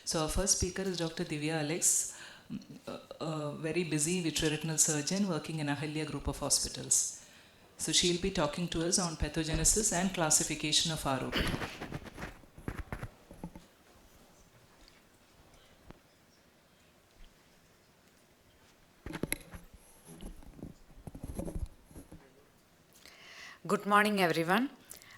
So our first speaker is Dr. Divya Alex, a very busy vitreoretinal surgeon working in Ahalya group of hospitals. So she'll be talking to us on pathogenesis and classification of ROP. Good morning, everyone.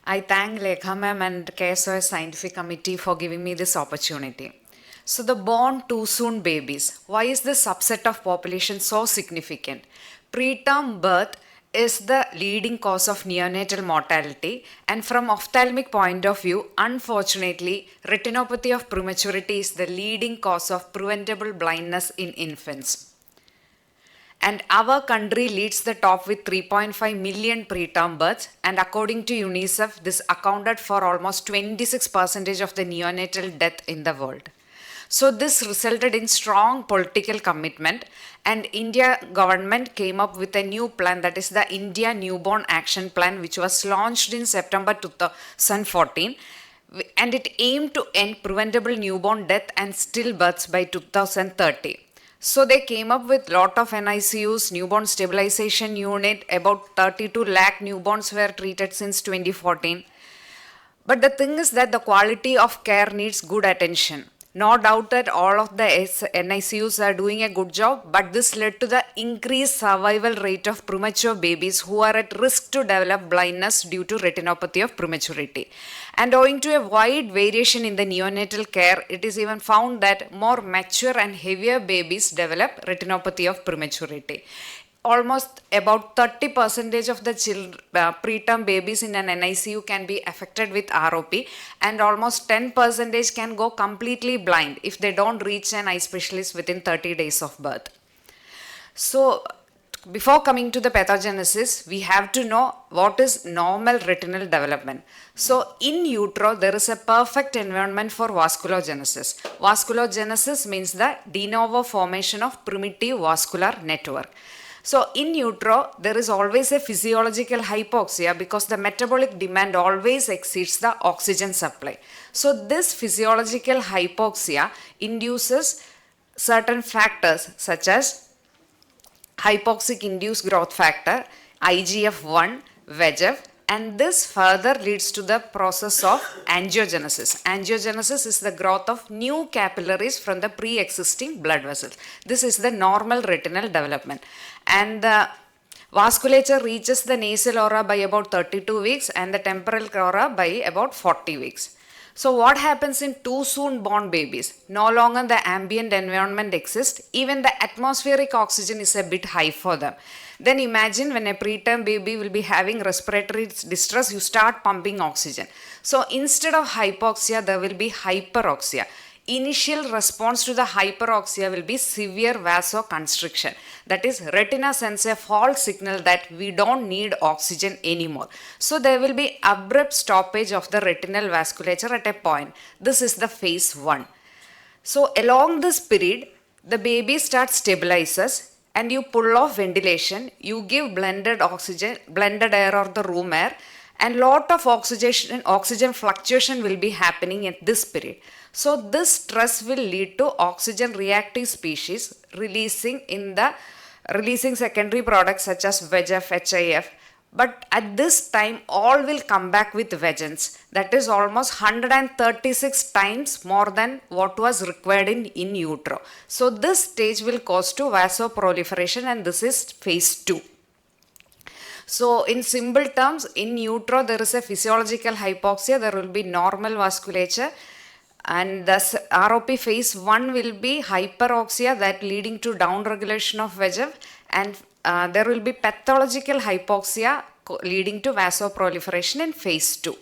I thank Lekha ma'am and KSOS Scientific Committee for giving me this opportunity. So the born too soon babies, why is this subset of population so significant? Preterm birth is the leading cause of neonatal mortality, and from ophthalmic point of view, unfortunately, retinopathy of prematurity is the leading cause of preventable blindness in infants. And our country leads the top with 3.5 million preterm births, and according to UNICEF, this accounted for almost 26% of the neonatal death in the world. So this resulted in strong political commitment, and India government came up with a new plan, that is the India Newborn Action Plan, which was launched in September 2014, and it aimed to end preventable newborn death and stillbirths by 2030. So they came up with lot of NICUs, newborn stabilization unit, about 32 lakh newborns were treated since 2014. But the thing is that the quality of care needs good attention. No doubt that all of the NICUs are doing a good job, but this led to the increased survival rate of premature babies who are at risk to develop blindness due to retinopathy of prematurity. And owing to a wide variation in the neonatal care, it is even found that more mature and heavier babies develop retinopathy of prematurity. Almost about 30% of the preterm babies in an NICU can be affected with ROP, and almost 10% can go completely blind if they don't reach an eye specialist within 30 days of birth. So, before coming to the pathogenesis, we have to know what is normal retinal development. So, in utero, there is a perfect environment for vasculogenesis. Vasculogenesis means the de novo formation of primitive vascular network. So in utero, there is always a physiological hypoxia because the metabolic demand always exceeds the oxygen supply. So this physiological hypoxia induces certain factors such as hypoxic induced growth factor, IGF-1, VEGF, and this further leads to the process of angiogenesis. Angiogenesis is the growth of new capillaries from the pre-existing blood vessels. This is the normal retinal development. And the vasculature reaches the nasal aura by about 32 weeks and the temporal aura by about 40 weeks. So what happens in too soon born babies? No longer the ambient environment exists, even the atmospheric oxygen is a bit high for them. Then imagine when a preterm baby will be having respiratory distress, you start pumping oxygen. So instead of hypoxia, there will be hyperoxia. Initial response to the hyperoxia will be severe vasoconstriction. That is, retina sends a false signal that we don't need oxygen anymore. So there will be abrupt stoppage of the retinal vasculature at a point. This is the phase 1. So along this period, the baby starts stabilizes and you pull off ventilation, you give blended oxygen, blended air or the room air, and lot of oxygen fluctuation will be happening at this period. So this stress will lead to oxygen reactive species releasing secondary products such as VEGF, HIF. But at this time, all will come back with vengeance. That is almost 136 times more than what was required in utero. So this stage will cause to vasoproliferation, and this is phase 2. So in simple terms, in utero there is a physiological hypoxia, there will be normal vasculature, and thus ROP phase 1 will be hyperoxia, that leading to downregulation of VEGF, and there will be pathological hypoxia leading to vasoproliferation in phase 2.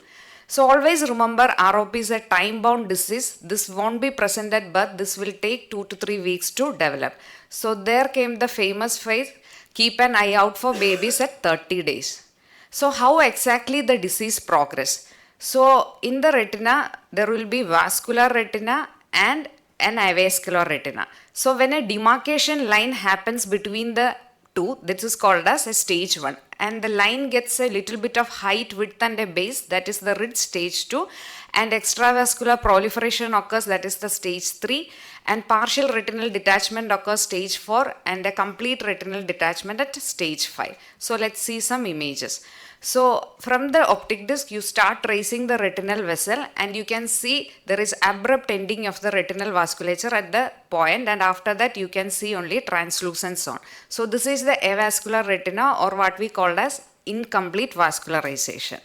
So always remember, ROP is a time-bound disease. This won't be present at birth. This will take 2 to 3 weeks to develop. So there came the famous phrase, keep an eye out for babies at 30 days. So how exactly the disease progress? So in the retina, there will be vascular retina and an avascular retina. So when a demarcation line happens between the two, this is called as a stage 1. and the line gets a little bit of height, width and a base, that is the ridge, stage 2, and extravascular proliferation occurs, that is the stage 3, and partial retinal detachment occurs stage 4, and a complete retinal detachment at stage 5. So let's see some images. So from the optic disc, you start tracing the retinal vessel, and you can see there is abrupt ending of the retinal vasculature at the point, and after that you can see only translucent zone. So this is the avascular retina, or what we call as incomplete vascularization.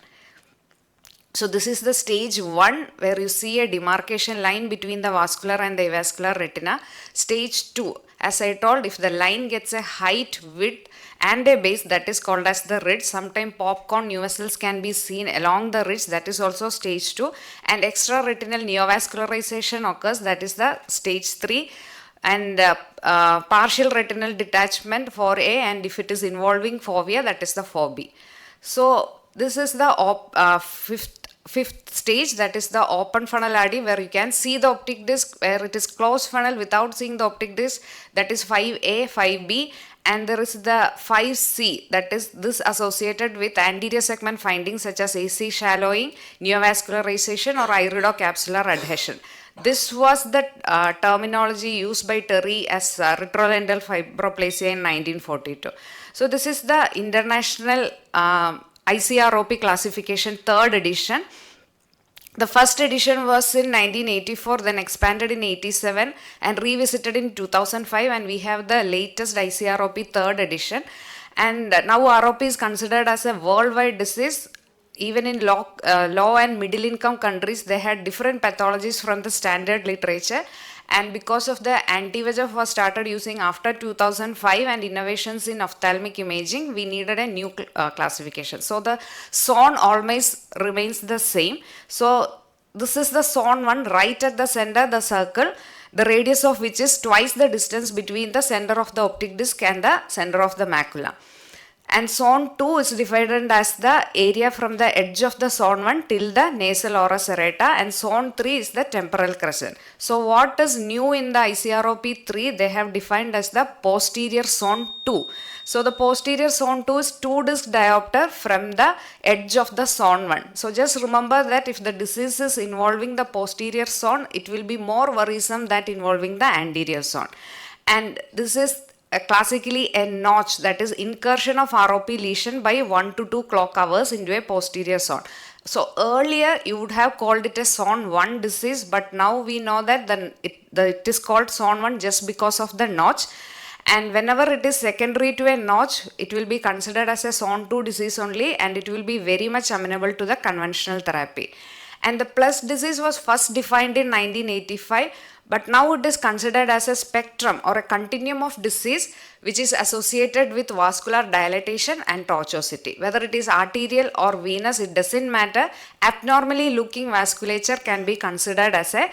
So this is the stage 1 where you see a demarcation line between the vascular and the avascular retina. Stage 2, as I told, if the line gets a height, width and a base, that is called as the ridge. Sometimes popcorn new vessels can be seen along the ridge, that is also stage 2. And extraretinal neovascularization occurs, that is the stage 3. And partial retinal detachment 4A, and if it is involving fovea, that is the 4B. So this is the fifth stage, that is the open funnel AD, where you can see the optic disc, where it is closed funnel without seeing the optic disc, that is 5A, 5B, and there is the 5C, that is this associated with anterior segment findings such as AC shallowing, neovascularization or iridocapsular adhesion. This was the terminology used by Terry as retrolendal fibroplasia in 1942. So this is the international ICROP classification 3rd edition. The first edition was in 1984, then expanded in 87 and revisited in 2005, and we have the latest ICROP 3rd edition. And now ROP is considered as a worldwide disease. Even in low and middle income countries, they had different pathologies from the standard literature. And because of the anti-VEGF was started using after 2005 and innovations in ophthalmic imaging, we needed a new classification. So the zone always remains the same. So this is the zone 1, right at the center, the circle, the radius of which is twice the distance between the center of the optic disc and the center of the macula. And zone 2 is divided as the area from the edge of the zone 1 till the nasal oris aorta, and zone 3 is the temporal crescent. So what is new in the ICROP 3? They have defined as the posterior zone 2. So the posterior zone 2 is 2 disc diopter from the edge of the zone 1. So just remember that if the disease is involving the posterior zone, it will be more worrisome than involving the anterior zone. And this is classically a notch, that is incursion of ROP lesion by 1 to 2 clock hours into a posterior zone. So earlier you would have called it a zone 1 disease, but now we know that it is called zone 1 just because of the notch. And whenever it is secondary to a notch, it will be considered as a zone 2 disease only, and it will be very much amenable to the conventional therapy. And the plus disease was first defined in 1985, but now it is considered as a spectrum or a continuum of disease which is associated with vascular dilatation and tortuosity. Whether it is arterial or venous, it doesn't matter. Abnormally looking vasculature can be considered as a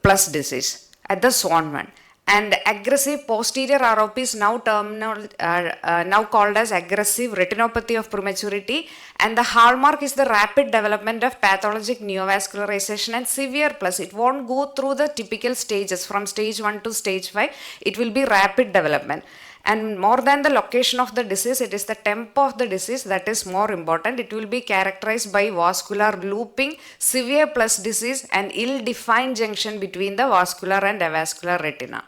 plus disease at the zone 1. And aggressive posterior ROP is now called as aggressive retinopathy of prematurity, and the hallmark is the rapid development of pathologic neovascularization and severe plus. It won't go through the typical stages from stage 1 to stage 5. It will be rapid development. And more than the location of the disease, it is the tempo of the disease that is more important. It will be characterized by vascular looping, severe plus disease, and ill-defined junction between the vascular and avascular retina.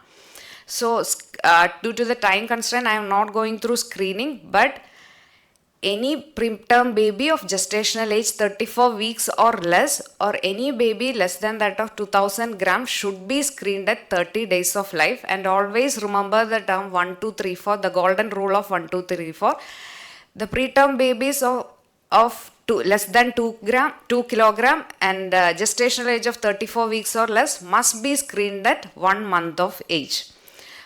So due to the time constraint, I am not going through screening, but any preterm baby of gestational age 34 weeks or less, or any baby less than that of 2000 grams should be screened at 30 days of life. And always remember the term 1, 2, 3, 4, the golden rule of 1, 2, 3, 4. The preterm babies of less than 2 kilogram and gestational age of 34 weeks or less must be screened at 1 month of age.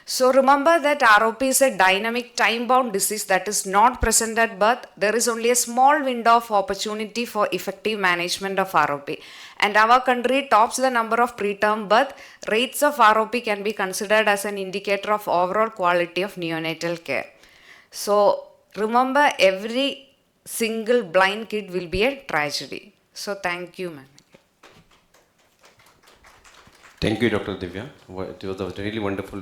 So remember that ROP is a dynamic time-bound disease that is not present at birth. There is only a small window of opportunity for effective management of ROP. And our country tops the number of preterm birth. Rates of ROP can be considered as an indicator of overall quality of neonatal care. So remember, every single blind kid will be a tragedy. So thank you, ma'am. Thank you, Dr. Divya. It was a really wonderful